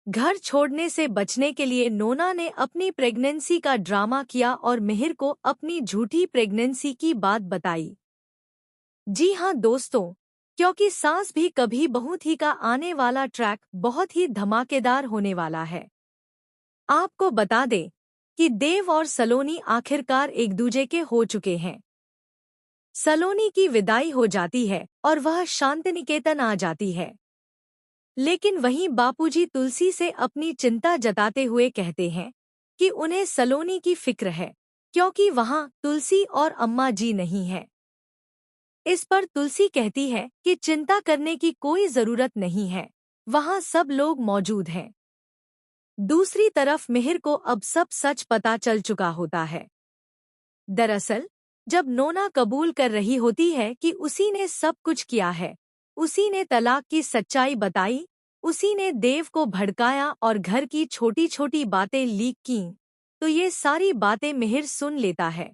घर छोड़ने से बचने के लिए नोना ने अपनी प्रेगनेंसी का ड्रामा किया और मिहिर को अपनी झूठी प्रेगनेंसी की बात बताई। जी हाँ दोस्तों, क्योंकि सास भी कभी बहू थी का आने वाला ट्रैक बहुत ही धमाकेदार होने वाला है। आपको बता दें कि देव और सलोनी आखिरकार एक दूजे के हो चुके हैं। सलोनी की विदाई हो जाती है और वह शांतिनिकेतन आ जाती है। लेकिन वहीं बापूजी तुलसी से अपनी चिंता जताते हुए कहते हैं कि उन्हें सलोनी की फिक्र है, क्योंकि वहां तुलसी और अम्मा जी नहीं है। इस पर तुलसी कहती है कि चिंता करने की कोई जरूरत नहीं है, वहां सब लोग मौजूद हैं। दूसरी तरफ मिहिर को अब सब सच पता चल चुका होता है। दरअसल जब नोना कबूल कर रही होती है कि उसी ने सब कुछ किया है, उसी ने तलाक की सच्चाई बताई, उसी ने देव को भड़काया और घर की छोटी छोटी बातें लीक कीं, तो ये सारी बातें मिहिर सुन लेता है।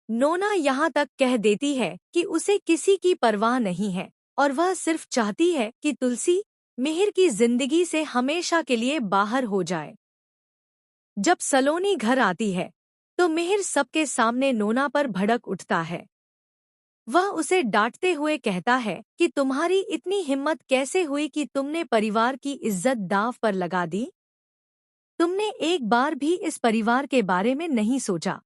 नोना यहाँ तक कह देती है कि उसे किसी की परवाह नहीं है और वह सिर्फ चाहती है कि तुलसी मिहिर की जिंदगी से हमेशा के लिए बाहर हो जाए। जब सलोनी घर आती है तो मिहिर सबके सामने नोना पर भड़क उठता है। वह उसे डांटते हुए कहता है कि तुम्हारी इतनी हिम्मत कैसे हुई कि तुमने परिवार की इज्जत दांव पर लगा दी? तुमने एक बार भी इस परिवार के बारे में नहीं सोचा।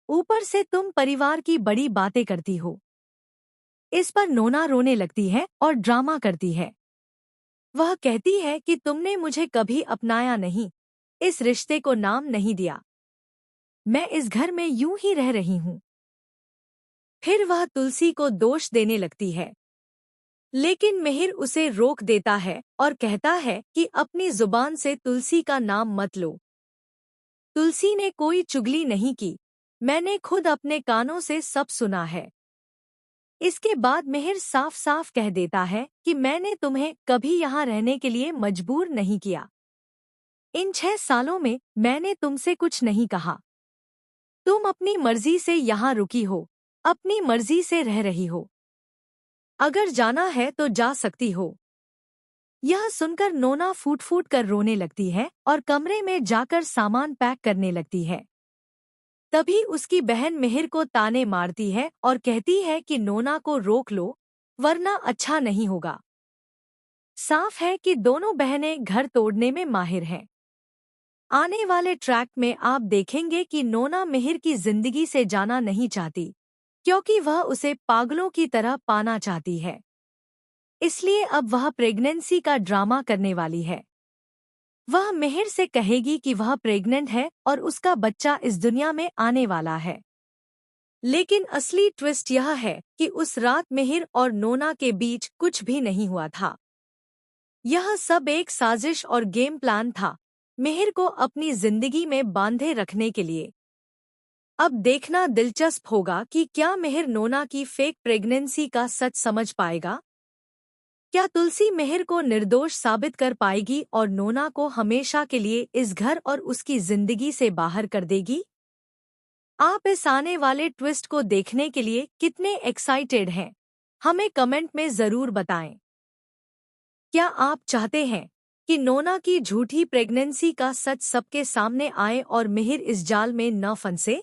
ऊपर से तुम परिवार की बड़ी बातें करती हो। इस पर नोना रोने लगती है और ड्रामा करती है। वह कहती है कि तुमने मुझे कभी अपनाया नहीं, इस रिश्ते को नाम नहीं दिया। मैं इस घर में यूं ही रह रही हूं। फिर वह तुलसी को दोष देने लगती है, लेकिन मिहिर उसे रोक देता है और कहता है कि अपनी जुबान से तुलसी का नाम मत लो। तुलसी ने कोई चुगली नहीं की, मैंने खुद अपने कानों से सब सुना है। इसके बाद मिहिर साफ साफ कह देता है कि मैंने तुम्हें कभी यहाँ रहने के लिए मजबूर नहीं किया। इन 6 सालों में मैंने तुमसे कुछ नहीं कहा। तुम अपनी मर्जी से यहाँ रुकी हो, अपनी मर्जी से रह रही हो। अगर जाना है तो जा सकती हो। यह सुनकर नोना फूट फूट कर रोने लगती है और कमरे में जाकर सामान पैक करने लगती है। तभी उसकी बहन मिहिर को ताने मारती है और कहती है कि नोना को रोक लो, वरना अच्छा नहीं होगा। साफ है कि दोनों बहनें घर तोड़ने में माहिर हैं। आने वाले ट्रैक में आप देखेंगे कि नोना मिहिर की जिंदगी से जाना नहीं चाहती, क्योंकि वह उसे पागलों की तरह पाना चाहती है। इसलिए अब वह प्रेगनेंसी का ड्रामा करने वाली है। वह मिहिर से कहेगी कि वह प्रेग्नेंट है और उसका बच्चा इस दुनिया में आने वाला है। लेकिन असली ट्विस्ट यह है कि उस रात मिहिर और नोना के बीच कुछ भी नहीं हुआ था। यह सब एक साजिश और गेम प्लान था, मिहिर को अपनी जिंदगी में बांधे रखने के लिए। अब देखना दिलचस्प होगा कि क्या मिहिर नोना की फेक प्रेगनेंसी का सच समझ पाएगा। क्या तुलसी मिहिर को निर्दोष साबित कर पाएगी और नोना को हमेशा के लिए इस घर और उसकी जिंदगी से बाहर कर देगी? आप इस आने वाले ट्विस्ट को देखने के लिए कितने एक्साइटेड हैं? हमें कमेंट में जरूर बताएं। क्या आप चाहते हैं कि नोना की झूठी प्रेगनेंसी का सच सबके सामने आए और मिहिर इस जाल में न फंसे?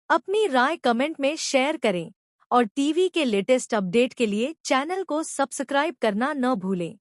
अपनी राय कमेंट में शेयर करें और टीवी के लेटेस्ट अपडेट के लिए चैनल को सब्सक्राइब करना न भूलें।